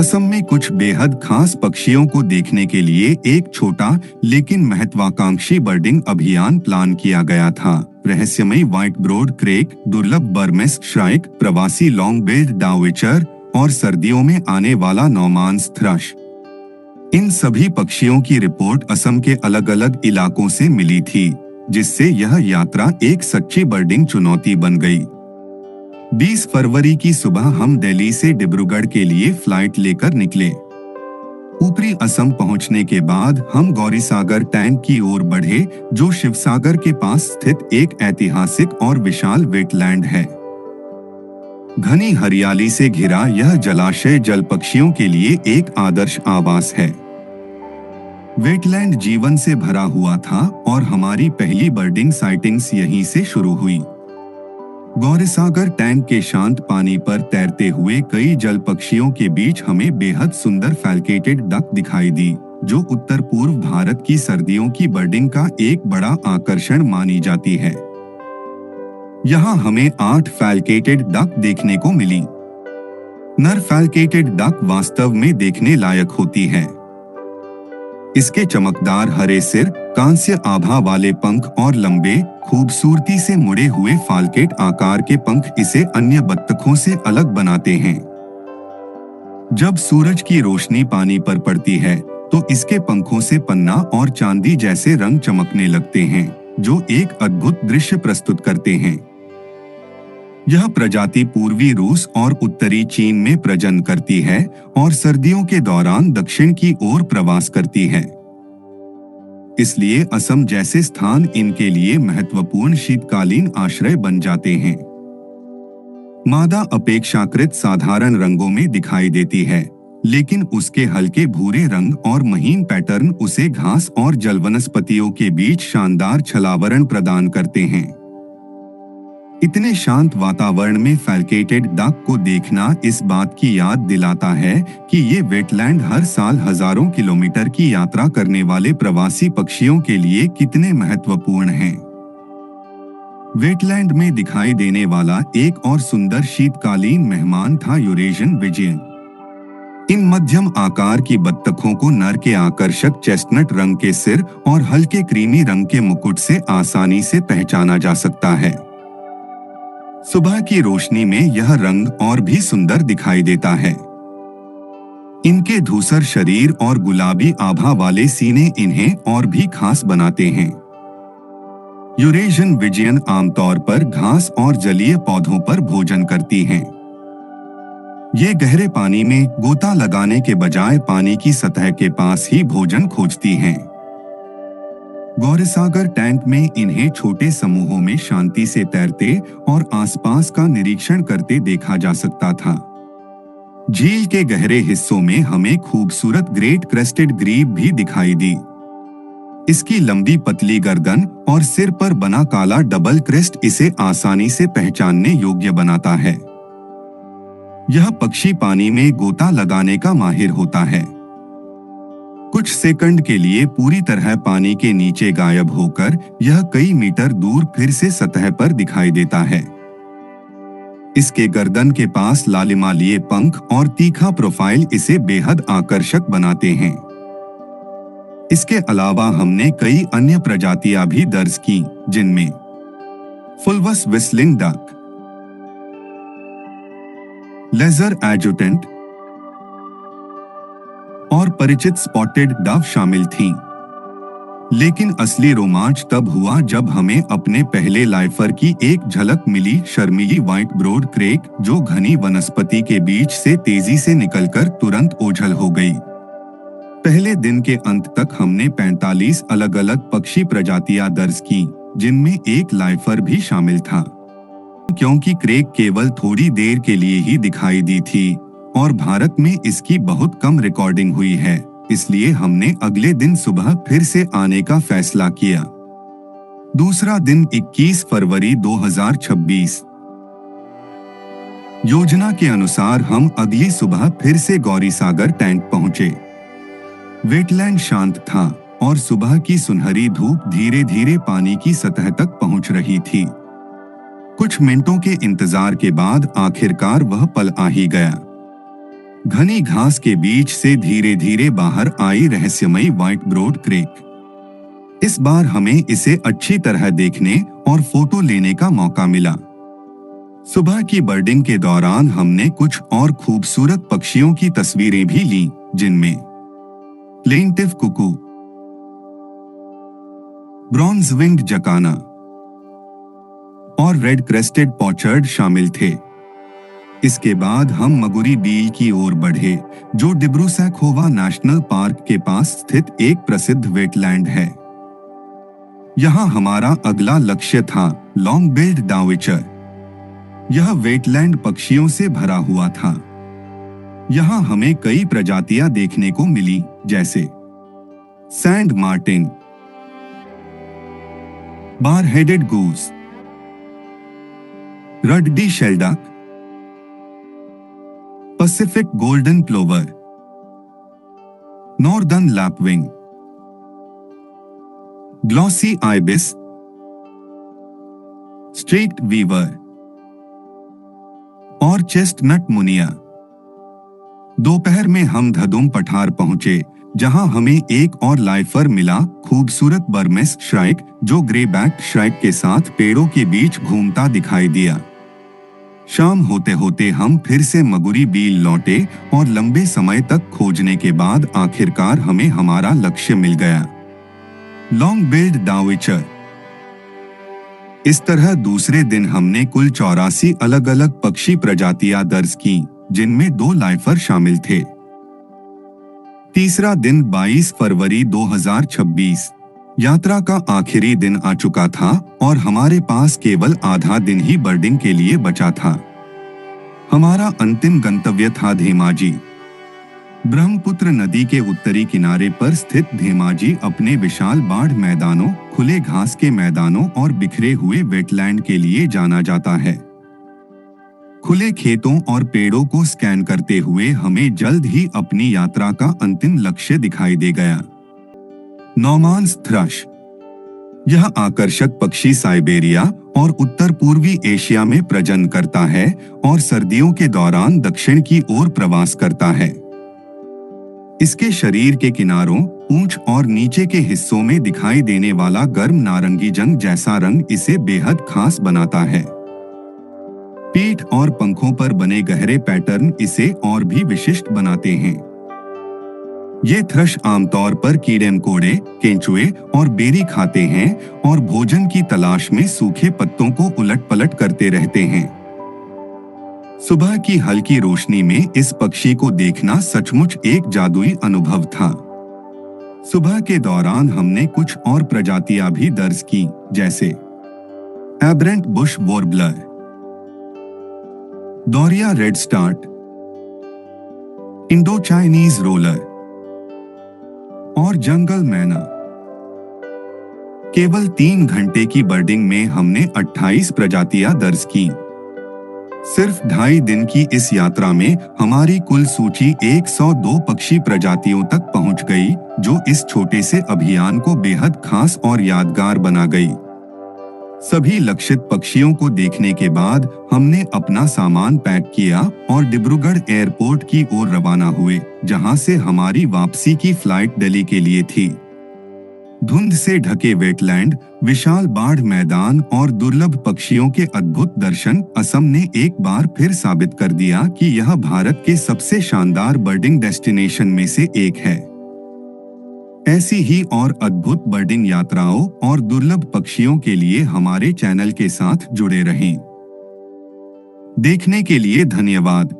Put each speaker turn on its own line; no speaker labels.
असम में कुछ बेहद खास पक्षियों को देखने के लिए एक छोटा लेकिन महत्वाकांक्षी बर्डिंग अभियान प्लान किया गया था। रहस्यमयी व्हाइट ब्रोड क्रेक, दुर्लभ बर्मेस श्राइक, प्रवासी लॉन्ग बिल्ड डाउविचर और सर्दियों में आने वाला नॉर्मांस थ्रश। इन सभी पक्षियों की रिपोर्ट असम के अलग अलग इलाकों से मिली थी, जिससे यह यात्रा एक सच्ची बर्डिंग चुनौती बन गई। 20 फरवरी की सुबह हम दिल्ली से डिब्रूगढ़ के लिए फ्लाइट लेकर निकले। ऊपरी असम पहुंचने के बाद हम गौरीसागर टैंक की ओर बढ़े, जो शिवसागर के पास स्थित एक ऐतिहासिक और विशाल वेटलैंड है। घनी हरियाली से घिरा यह जलाशय जल पक्षियों के लिए एक आदर्श आवास है। वेटलैंड जीवन से भरा हुआ था और हमारी पहली बर्डिंग साइटिंग्स यहीं से शुरू हुई। गौरीसागर टैंक के शांत पानी पर तैरते हुए कई जल पक्षियों के बीच हमें बेहद सुंदर फैल्केटेड डक दिखाई दी, जो उत्तर पूर्व भारत की सर्दियों की बर्डिंग का एक बड़ा आकर्षण मानी जाती है। यहाँ हमें 8 फैल्केटेड डक देखने को मिली। नर फैल्केटेड डक वास्तव में देखने लायक होती है। इसके चमकदार हरे सिर, कांस्य आभा वाले पंख और लंबे, खूबसूरती से मुड़े हुए फाल्केट आकार के पंख इसे अन्य बत्तखों से अलग बनाते हैं। जब सूरज की रोशनी पानी पर पड़ती है, तो इसके पंखों से पन्ना और चांदी जैसे रंग चमकने लगते हैं, जो एक अद्भुत दृश्य प्रस्तुत करते हैं। यह प्रजाति पूर्वी रूस और उत्तरी चीन में प्रजनन करती है और सर्दियों के दौरान दक्षिण की ओर प्रवास करती है। इसलिए असम जैसे स्थान इनके लिए महत्वपूर्ण शीतकालीन आश्रय बन जाते हैं। मादा अपेक्षाकृत साधारण रंगों में दिखाई देती है, लेकिन उसके हल्के भूरे रंग और महीन पैटर्न उसे घास और जल वनस्पतियों के बीच शानदार छलावरण प्रदान करते हैं। इतने शांत वातावरण में फैल्केटेड डक को देखना इस बात की याद दिलाता है कि ये वेटलैंड हर साल हजारों किलोमीटर की यात्रा करने वाले प्रवासी पक्षियों के लिए कितने महत्वपूर्ण हैं। वेटलैंड में दिखाई देने वाला एक और सुंदर शीतकालीन मेहमान था यूरेशियन विजियन। इन मध्यम आकार की बत्तखों को नर के आकर्षक चेस्टनट रंग के सिर और हल्के क्रीमी रंग के मुकुट से आसानी से पहचाना जा सकता है। सुबह की रोशनी में यह रंग और भी सुंदर दिखाई देता है। इनके धूसर शरीर और गुलाबी आभा वाले सीने इन्हें और भी खास बनाते हैं। यूरेशियन विजियन आमतौर पर घास और जलीय पौधों पर भोजन करती हैं। ये गहरे पानी में गोता लगाने के बजाय पानी की सतह के पास ही भोजन खोजती हैं। गौरीसागर टैंक में इन्हें छोटे समूहों में शांति से तैरते और आसपास का निरीक्षण करते देखा जा सकता था। झील के गहरे हिस्सों में हमें खूबसूरत ग्रेट क्रेस्टेड ग्रीब भी दिखाई दी। इसकी लंबी पतली गर्दन और सिर पर बना काला डबल क्रेस्ट इसे आसानी से पहचानने योग्य बनाता है। यह पक्षी पानी में गोता लगाने का माहिर होता है। कुछ सेकंड के लिए पूरी तरह पानी के नीचे गायब होकर यह कई मीटर दूर फिर से सतह पर दिखाई देता है। इसके गर्दन के पास लालिमालिये पंख और तीखा प्रोफाइल इसे बेहद आकर्षक बनाते हैं। इसके अलावा हमने कई अन्य प्रजातियां भी दर्ज की, जिनमें फुलवस व्हिस्लिंग डक, लेजर एडजुटेंट और परिचित स्पॉटेड डव शामिल थीं। लेकिन असली रोमांच तब हुआ जब हमें अपने पहले लाइफर की एक झलक मिली, शर्मीली व्हाइट ब्रोड क्रेक, जो घनी वनस्पति के बीच से तेजी से निकलकर तुरंत ओझल हो गई। पहले दिन के अंत तक हमने 45 अलग अलग पक्षी प्रजातियां दर्ज की, जिनमें एक लाइफर भी शामिल था। क्योंकि क्रेक केवल थोड़ी देर के लिए ही दिखाई दी थी और भारत में इसकी बहुत कम रिकॉर्डिंग हुई है, इसलिए हमने अगले दिन सुबह फिर से आने का फैसला किया। दूसरा दिन 21 फरवरी 2026। योजना के अनुसार हम अगली सुबह फिर से गौरीसागर टैंक पहुंचे। वेटलैंड शांत था और सुबह की सुनहरी धूप धीरे धीरे पानी की सतह तक पहुंच रही थी। कुछ मिनटों के इंतजार के बाद आखिरकार वह पल आ ही गया। घनी घास के बीच से धीरे धीरे बाहर आई रहस्यमयी व्हाइट ब्रोड क्रेक। इस बार हमें इसे अच्छी तरह देखने और फोटो लेने का मौका मिला। सुबह की बर्डिंग के दौरान हमने कुछ और खूबसूरत पक्षियों की तस्वीरें भी लीं, जिनमें plaintive cuckoo, bronze winged jacana और रेड क्रेस्टेड पॉचर्ड शामिल थे। इसके बाद हम मगुरी बील की ओर बढ़े, जो डिब्रू-सैखोवा नेशनल पार्क के पास स्थित एक प्रसिद्ध वेटलैंड है। यहाँ हमारा अगला लक्ष्य था लॉन्ग बिल्ड डाउइचर। यह वेटलैंड पक्षियों से भरा हुआ था। यहाँ हमें कई प्रजातियां देखने को मिली, जैसे sand martin, bar headed goose, ruddy shelduck, Pacific golden plover, northern lapwing, glossy ibis, streaked weaver और चेस्टनट मुनिया। दोपहर में हम धदुम पठार पहुंचे, जहां हमें एक और लाइफर मिला, खूबसूरत बर्मेस श्राइक, जो ग्रे बैक श्राइक के साथ पेड़ों के बीच घूमता दिखाई दिया। शाम होते होते हम फिर से मगुरी बील लौटे और लंबे समय तक खोजने के बाद आखिरकार हमें हमारा लक्ष्य मिल गया, लॉन्ग बिल्ड डाउइचर। इस तरह दूसरे दिन हमने कुल 84 अलग अलग पक्षी प्रजातियां दर्ज की, जिनमें 2 लाइफर शामिल थे। तीसरा दिन 22 फरवरी 2026। यात्रा का आखिरी दिन आ चुका था और हमारे पास केवल आधा दिन ही बर्डिंग के लिए बचा था। हमारा अंतिम गंतव्य था धेमाजी। ब्रह्मपुत्र नदी के उत्तरी किनारे पर स्थित धेमाजी अपने विशाल बाढ़ मैदानों, खुले घास के मैदानों और बिखरे हुए वेटलैंड के लिए जाना जाता है। खुले खेतों और पेड़ों को स्कैन करते हुए हमें जल्द ही अपनी यात्रा का अंतिम लक्ष्य दिखाई दे गया, नॉमान्स थ्रश। यह आकर्षक पक्षी साइबेरिया और उत्तर पूर्वी एशिया में प्रजनन करता है और सर्दियों के दौरान दक्षिण की ओर प्रवास करता है। इसके शरीर के किनारों, पूंछ और नीचे के हिस्सों में दिखाई देने वाला गर्म नारंगी जंग जैसा रंग इसे बेहद खास बनाता है। पीठ और पंखों पर बने गहरे पैटर्न इसे और भी विशिष्ट बनाते हैं। ये थ्रश आमतौर पर कीड़े-मकोड़े, केंचुए और बेरी खाते हैं और भोजन की तलाश में सूखे पत्तों को उलट-पलट करते रहते हैं। सुबह की हल्की रोशनी में इस पक्षी को देखना सचमुच एक जादुई अनुभव था। सुबह के दौरान हमने कुछ और प्रजातियां भी दर्ज की, जैसे एबरेंट बुश वॉर्बलर, डोरिया रेडस्टार्ट, इंडो चाइनीज रोलर और जंगल मैना। केवल 3 घंटे की बर्डिंग में हमने 28 प्रजातियां दर्ज की। सिर्फ 2.5 दिन की इस यात्रा में हमारी कुल सूची 102 पक्षी प्रजातियों तक पहुंच गई, जो इस छोटे से अभियान को बेहद खास और यादगार बना गई। सभी लक्षित पक्षियों को देखने के बाद हमने अपना सामान पैक किया और डिब्रूगढ़ एयरपोर्ट की ओर रवाना हुए, जहां से हमारी वापसी की फ्लाइट दिल्ली के लिए थी। धुंध से ढके वेटलैंड, विशाल बाढ़ मैदान और दुर्लभ पक्षियों के अद्भुत दर्शन असम ने एक बार फिर साबित कर दिया कि यह भारत के सबसे शानदार बर्डिंग डेस्टिनेशन में से एक है। ऐसी ही और अद्भुत बर्डिंग यात्राओं और दुर्लभ पक्षियों के लिए हमारे चैनल के साथ जुड़े रहें। देखने के लिए धन्यवाद।